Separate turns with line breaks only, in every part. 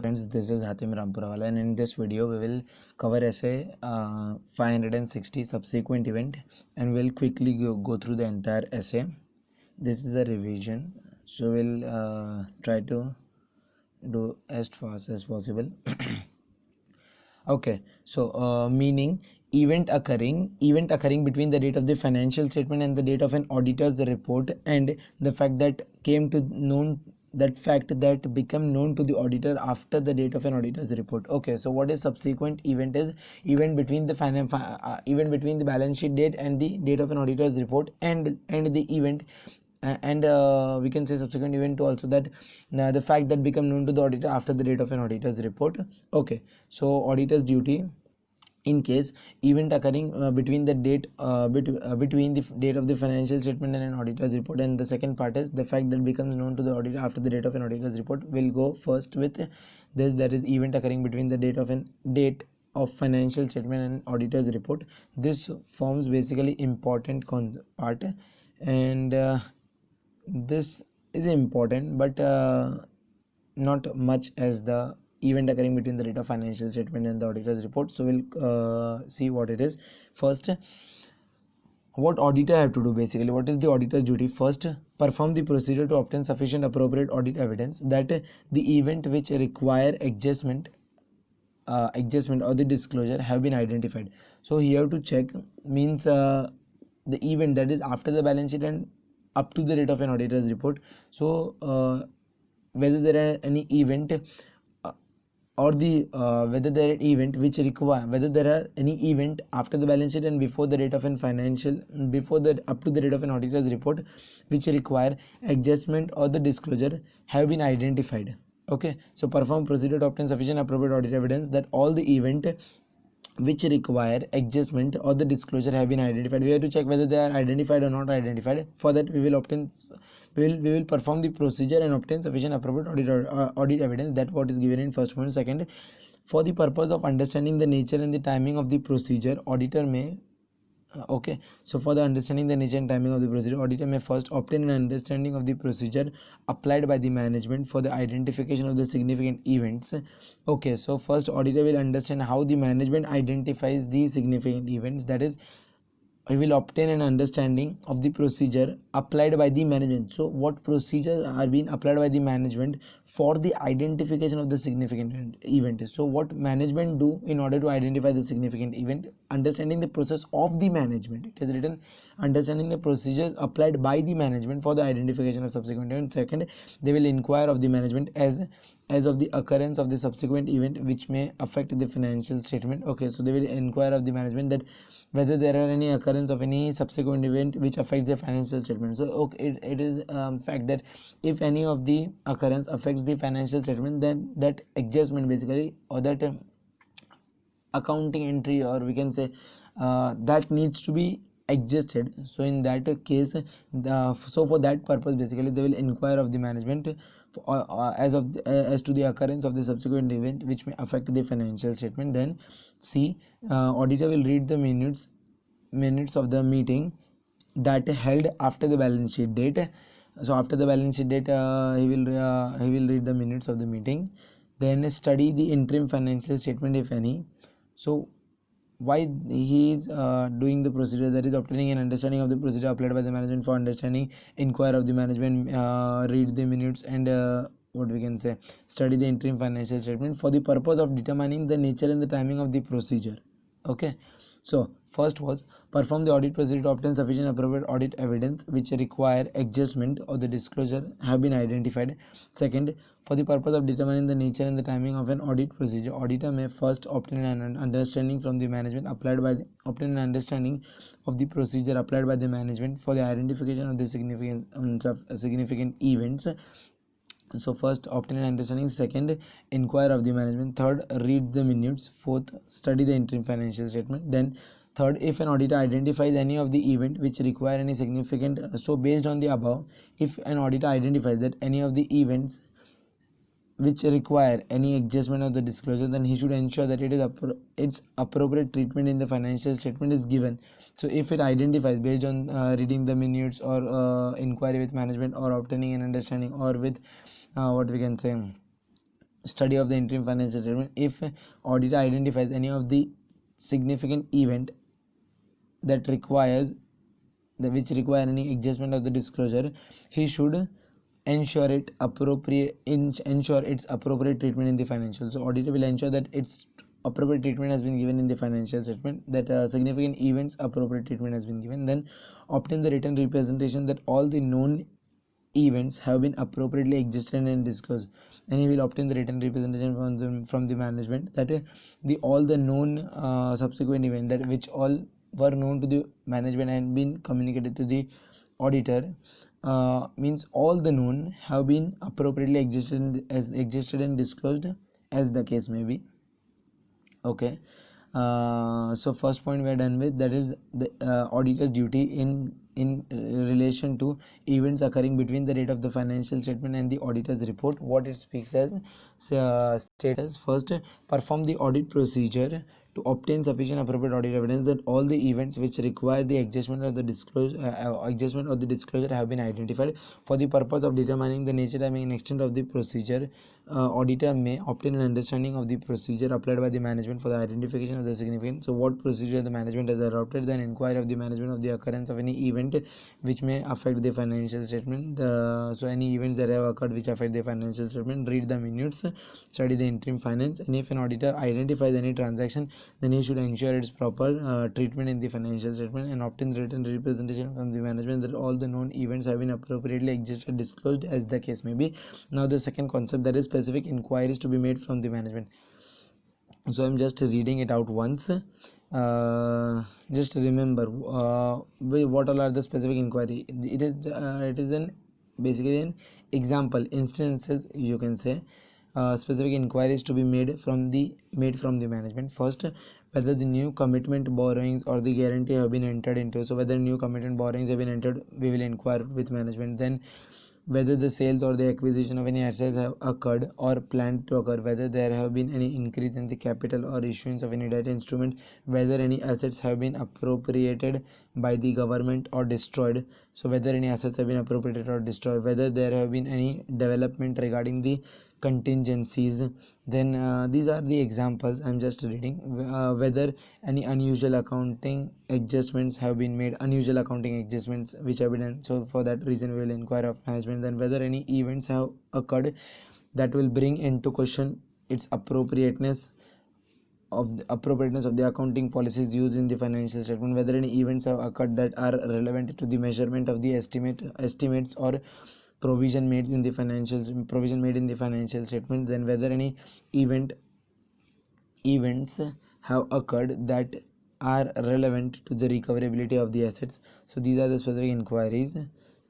Friends, this is Hatim Rampurawala, and in this video we will cover essay 560 subsequent event, and we'll quickly go through the entire essay. This is a revision, so we'll try to do as fast as possible. Okay, so meaning event occurring between the date of the financial statement and the date of an auditor's report, and the fact that came to known that fact that become known to the auditor after the date of an auditor's report. Okay, so what is subsequent event is event between the event between the balance sheet date and the date of an auditor's report, and the event and we can say subsequent event to also that the fact that become known to the auditor after the date of an auditor's report. Okay, so auditor's duty in case event occurring between the date between the date of the financial statement and an auditor's report, and the second part is the fact that becomes known to the auditor after the date of an auditor's report. Will go first with this, that is event occurring between the date of financial statement and auditor's report. This forms basically important part, and this is important, but not much as the event occurring between the date of financial statement and the auditor's report. So we'll see what it is. First, what auditor have to do, basically what is the auditor's duty? First, perform the procedure to obtain sufficient appropriate audit evidence that the event which require adjustment or the disclosure have been identified. So here to check means the event that is after the balance sheet and up to the date of an auditor's report. So whether there are any event or the whether there are event which require, whether there are any event after the balance sheet and before the date of an financial, before the up to the date of an auditor's report, which require adjustment or the disclosure have been identified. Okay, so perform procedure to obtain sufficient appropriate audit evidence that all the event which require adjustment or the disclosure have been identified. We have to check whether they are identified or not identified. For that, we will perform the procedure and obtain sufficient appropriate audit evidence. That what is given in first point. Second, for the purpose of understanding the nature and the timing of the procedure, auditor may okay, so for the understanding the nature and timing of the procedure, auditor may first obtain an understanding of the procedure applied by the management for the identification of the significant events. Okay, so first auditor will understand how the management identifies the significant events, that is I will obtain an understanding of the procedure applied by the management. So what procedures are being applied by the management for the identification of the significant event? So what management do in order to identify the significant event? Understanding the process of the management. It is written understanding the procedures applied by the management for the identification of subsequent event. Second, they will inquire of the management as of the occurrence of the subsequent event which may affect the financial statement. Okay, so they will inquire of the management that whether there are any occurrence of any subsequent event which affects the financial statement. So okay, it is fact that if any of the occurrence affects the financial statement, then that adjustment basically, or that accounting entry, or we can say that needs to be adjusted. So in that case, so for that purpose basically they will inquire of the management as to the occurrence of the subsequent event which may affect the financial statement. Then C, auditor will read the minutes of the meeting that held after the balance sheet date. So after the balance sheet date, he will read the minutes of the meeting. Then study the interim financial statement if any. So why he is doing the procedure, that is obtaining an understanding of the procedure applied by the management for understanding, inquire of the management, read the minutes, and what we can say, study the interim financial statement for the purpose of determining the nature and the timing of the procedure. Okay, so first was perform the audit procedure to obtain sufficient appropriate audit evidence which require adjustment or the disclosure have been identified. Second, for the purpose of determining the nature and the timing of an audit procedure, auditor may first obtain an understanding from the management obtain an understanding of the procedure applied by the management for the identification of the significant events. So first, obtain an understanding. Second, inquire of the management. Third, read the minutes. Fourth, study the interim financial statement. Then third, if an auditor identifies any of the event which require any significant, so based on the above, if an auditor identifies that any of the events which require any adjustment of the disclosure, then he should ensure that its appropriate treatment in the financial statement is given. So if it identifies based on reading the minutes, or inquiry with management, or obtaining an understanding, or with what we can say, study of the interim financial statement. If auditor identifies any of the significant event that requires which require any adjustment of the disclosure, he should ensure ensure its appropriate treatment in the financial. So auditor will ensure that its appropriate treatment has been given in the financial statement, that significant events appropriate treatment has been given. Then obtain the written representation that all the known events have been appropriately adjusted and disclosed, and he will obtain the written representation from the management that all the known subsequent event that which all were known to the management and been communicated to the auditor, means all the known have been appropriately adjusted and disclosed as the case may be. Okay, so first point we are done with, that is the auditor's duty in relation to events occurring between the date of the financial statement and the auditor's report. What it speaks as, status first, perform the audit procedure to obtain sufficient appropriate audit evidence that all the events which require the adjustment of the disclosure have been identified. For the purpose of determining the nature, and extent of the procedure, auditor may obtain an understanding of the procedure applied by the management for the identification of the significant. So what procedure the management has adopted, then inquire of the management of the occurrence of any event which may affect the financial statement. So any events that have occurred which affect the financial statement, read the minutes, study the interim finance, and if an auditor identifies any transaction, then he should ensure its proper treatment in the financial statement and obtain the written representation from the management that all the known events have been appropriately adjusted, disclosed as the case may be. Now the second concept, that is specific inquiries to be made from the management. So I'm just reading it out once. Just remember what all are the specific inquiry. It is an basically an example instances, you can say. Specific inquiries to be made from the management. First, whether the new commitment borrowings or the guarantee have been entered into. So whether new commitment borrowings have been entered, we will inquire with management. Then whether the sales or the acquisition of any assets have occurred or planned to occur, whether there have been any increase in the capital or issuance of any debt instrument, whether any assets have been appropriated by the government or destroyed. So whether any assets have been appropriated or destroyed, whether there have been any development regarding the contingencies. Then these are the examples I'm just reading. Whether any unusual accounting adjustments have been made, unusual accounting adjustments which have been done, so for that reason we will inquire of management. Then whether any events have occurred that will bring into question its appropriateness of the accounting policies used in the financial statement, whether any events have occurred that are relevant to the measurement of the estimates or provision made in the financial statement. Then whether any events have occurred that are relevant to the recoverability of the assets. So these are the specific inquiries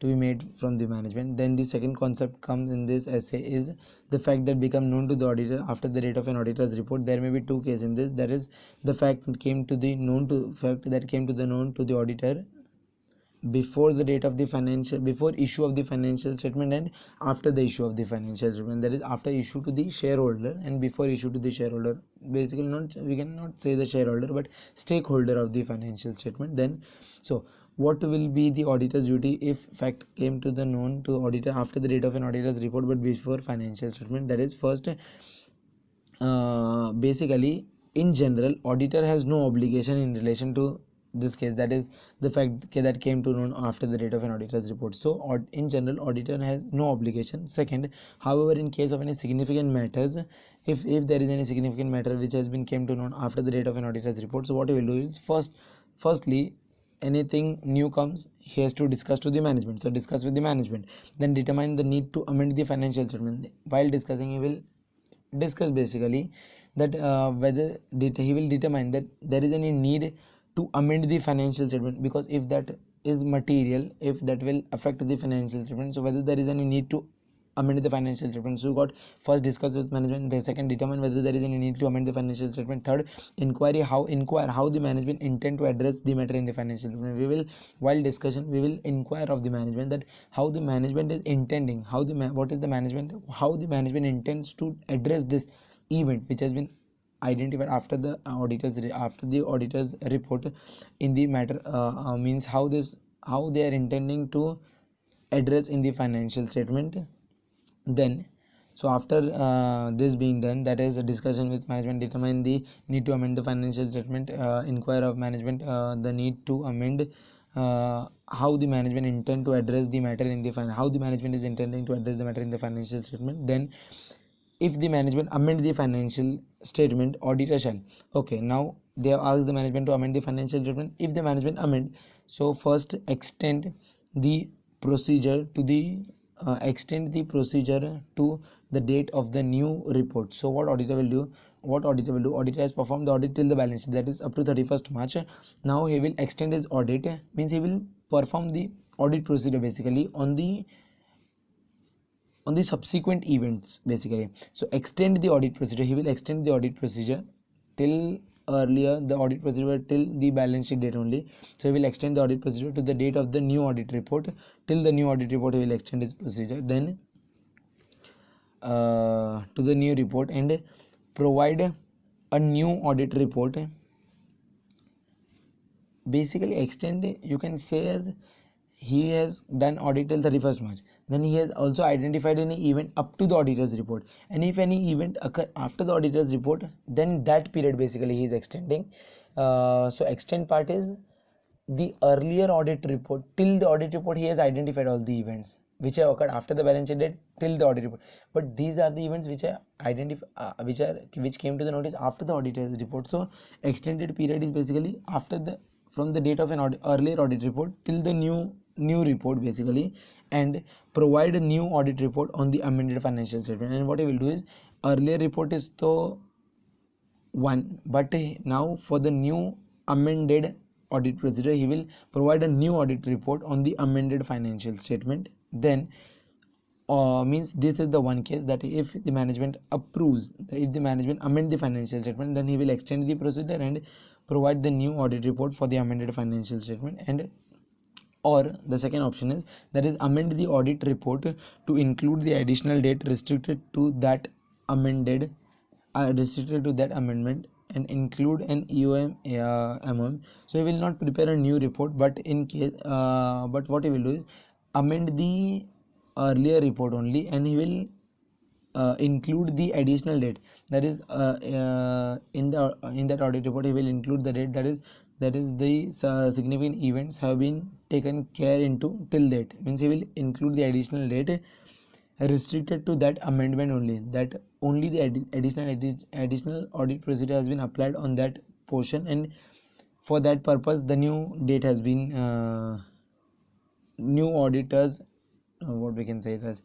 to be made from the management. Then the second concept comes in this essay is the fact that become known to the auditor after the date of an auditor's report. There may be two cases in this, that is the fact that came to the known to the auditor before the date of the before issue of the financial statement and after the issue of the financial statement, that is after issue to the shareholder and before issue to the shareholder. Basically, not we cannot say the shareholder but stakeholder of the financial statement. Then so what will be the auditor's duty if fact came to the known to auditor after the date of an auditor's report but before financial statement? That is first, basically in general auditor has no obligation in relation to this case, that is the fact that came to known after the date of an auditor's report. So in general auditor has no obligation. Second, however, in case of any significant matters, if there is any significant matter which has been came to known after the date of an auditor's report, so what he will do is firstly anything new comes, he has to discuss to the management. So discuss with the management, then determine the need to amend the financial statement. While discussing, he will discuss basically that whether he will determine that there is any need to amend the financial statement, because if that is material, if that will affect the financial statement, so whether there is any need to amend the financial statement. So you got first discuss with management, the second determine whether there is any need to amend the financial statement, third inquire how the management intend to address the matter in the financial statement. We will, while discussion, we will inquire of the management that how the management is intending, how the management intends to address this event which has been identified after the auditor's report in the matter, means how they are intending to address in the financial statement. Then So after this being done, that is a discussion with management, determine the need to amend the financial statement, inquire of management the need to amend, how the management intend to address the matter in the how the management is intending to address the matter in the financial statement. Then if the management amend the financial statement, auditor shall. Okay, now they have asked the management to amend the financial statement. If the management amend, so first extend the procedure to the extend the procedure to the date of the new report. So what auditor will do, auditor has performed the audit till the balance sheet, that is up to 31st March. Now he will extend his audit, means he will perform the audit procedure basically on the subsequent events basically. So extend the audit procedure, he will extend the audit procedure till earlier the audit procedure till the balance sheet date only. So he will extend the audit procedure to the date of the new audit report. Till the new audit report he will extend his procedure, then to the new report, and provide a new audit report. Basically extend, you can say, as he has done audit till 31st March, then he has also identified any event up to the auditor's report, and if any event occur after the auditor's report, then that period basically he is extending. So extend part is the earlier audit report. Till the audit report he has identified all the events which have occurred after the balance sheet date till the audit report, but these are the events which are identified which came to the notice after the auditor's report. So extended period is basically after the, from the date of an earlier audit report till the new report basically, and provide a new audit report on the amended financial statement. And what he will do is, earlier report is the one, but now for the new amended audit procedure he will provide a new audit report on the amended financial statement. Then means this is the one case that if the management approves, if the management amend the financial statement, then he will extend the procedure and provide the new audit report for the amended financial statement. And or the second option is, that is amend the audit report to include the additional date restricted to that amended restricted to that amendment, and include an EOM MM. So he will not prepare a new report, but in case but what he will do is amend the earlier report only, and he will include the additional date, that is in that audit report he will include the date, that is the significant events have been taken care into till date, means he will include the additional date restricted to that amendment only, that only the additional audit procedure has been applied on that portion, and for that purpose the new date has been new auditors what we can say it as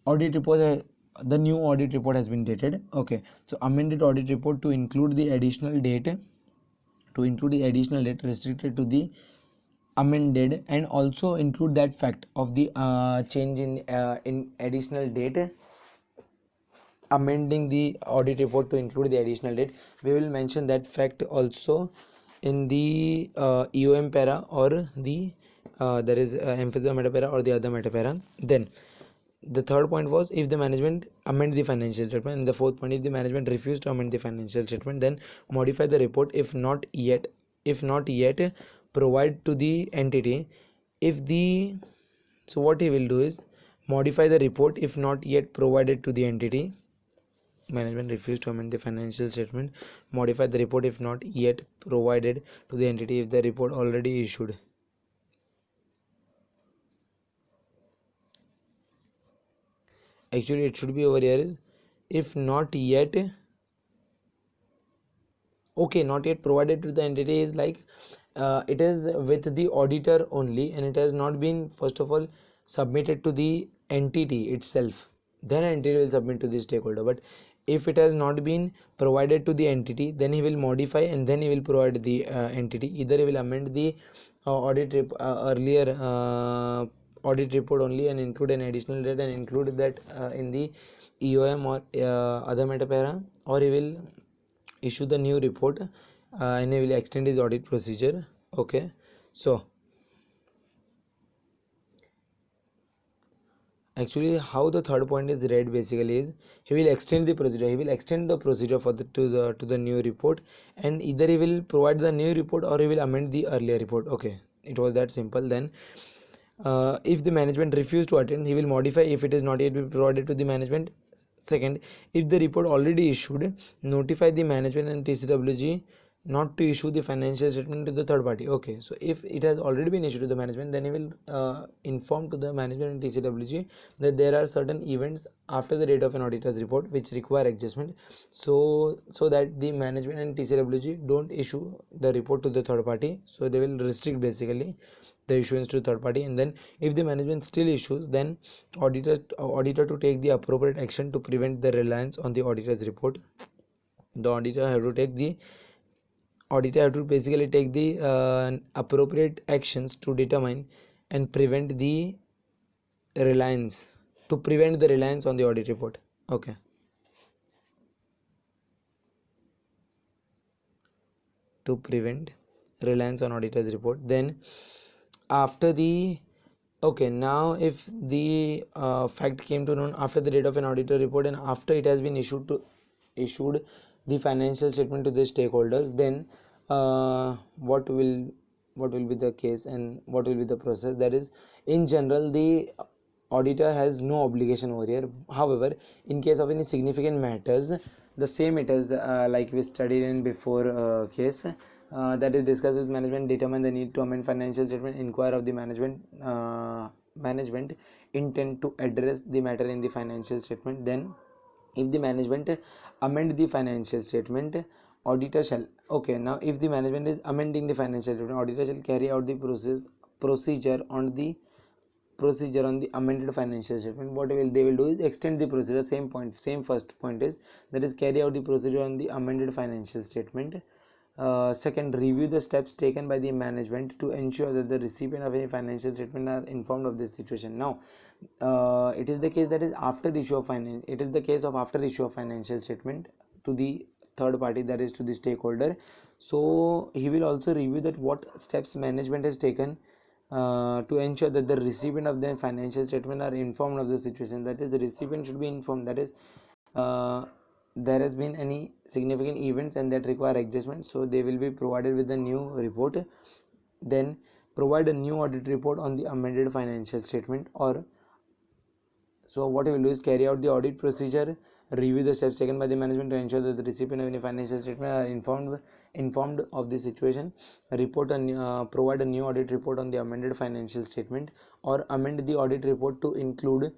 audit report, the new audit report has been dated. Okay, so amended audit report to include the additional date, restricted to the amended, and also include that fact of the change in additional date, amending the audit report to include the additional date. We will mention that fact also in the EOM para, or the there is emphasis meta para or the other meta para. Then the third point was, if the management amend the financial statement, and the fourth point, if the management refuse to amend the financial statement, then modify the report if not yet provide to the entity. If the, so what he will do is modify the report if not yet provided to the entity. Management refused to amend the financial statement, modify the report if not yet provided to the entity if the report already issued. Actually it should be over here is, if not yet, okay, not yet provided to the entity is like it is with the auditor only, and it has not been first of all submitted to the entity itself, then entity will submit to the stakeholder. But if it has not been provided to the entity, then he will modify and then he will provide the entity. Either he will amend the earlier audit report only and include an additional date and include that in the EOM or other meta para, or he will issue the new report and he will extend his audit procedure. Okay, so actually how the third point is read basically is, he will extend the procedure, for the to the new report, and either he will provide the new report or he will amend the earlier report. Okay, it was that simple. Then If the management refuse to attend, he will modify if it is not yet been provided to the management. Second, if the report already issued, notify the management and TCWG not to issue the financial statement to the third party. Okay, so if it has already been issued to the management, then he will inform to the management and TCWG that there are certain events after the date of an auditor's report which require adjustment, so that the management and TCWG don't issue the report to the third party. So they will restrict basically the issuance to third party. And then if the management still issues, then auditor to take the appropriate action to prevent the reliance on the auditor's report. The auditor have to basically take the appropriate actions to determine and prevent the reliance on the audit report. Okay, to prevent reliance on auditor's report. Then after the okay, now if the fact came to known after the date of an auditor report and after it has been issued the financial statement to the stakeholders, then what will be the case and what will be the process? That is, in general, the auditor has no obligation over here. However, in case of any significant matters, the same it is like we studied in before case, that is discuss with management, determine the need to amend financial statement, inquire of the management intent to address the matter in the financial statement. Then if the management amend the financial statement, auditor shall, okay, now if the management is amending the financial statement, auditor shall carry out the procedure on the amended financial statement. What they will do is extend the procedure. Same first point is, that is, carry out the procedure on the amended financial statement. Second, review the steps taken by the management to ensure that the recipient of any financial statement are informed of this situation. Now it is the case that is after the issue of financial statement to the third party, that is to the stakeholder. So he will also review that what steps management has taken to ensure that the recipient of the financial statement are informed of the situation. That is, the recipient should be informed, that is, there has been any significant events and that require adjustment, so they will be provided with the new report. Then provide a new audit report on the amended financial statement. Or so what we will do is carry out the audit procedure, review the steps taken by the management to ensure that the recipient of any financial statement are informed of the situation, provide a new audit report on the amended financial statement, or amend the audit report to include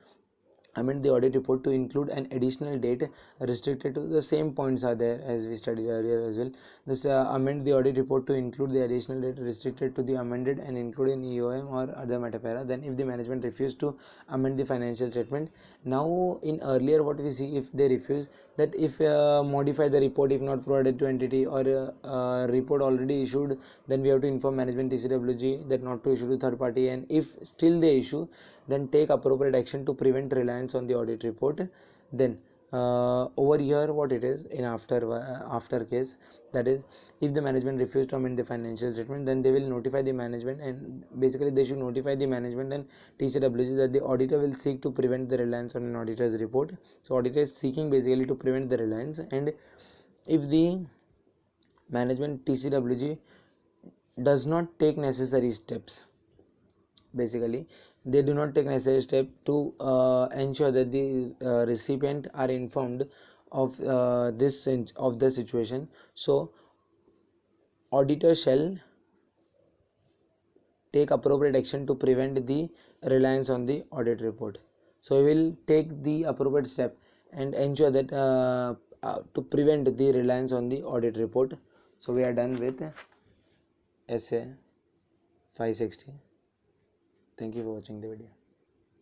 an additional date restricted to the same points are there as we studied earlier as well. This amend the audit report to include the additional date restricted to the amended and include in EOM or other metapara. Then if the management refuse to amend the financial statement, now in earlier what we see, if they refuse, that if modify the report if not provided to entity, or report already issued, then we have to inform management TCWG that not to issue to third party. And if still they issue, then take appropriate action to prevent reliance on the audit report. Then over here what it is in after case, that is, if the management refuse to amend the financial statement, then they will notify the management, and basically they should notify the management and TCWG that the auditor will seek to prevent the reliance on an auditor's report. So auditor is seeking basically to prevent the reliance, and if the management TCWG does not take necessary steps, basically they do not take necessary step to ensure that the recipient are informed of of the situation, so auditor shall take appropriate action to prevent the reliance on the audit report. So we will take the appropriate step and ensure that to prevent the reliance on the audit report. So we are done with essay 560. Thank you for watching the video.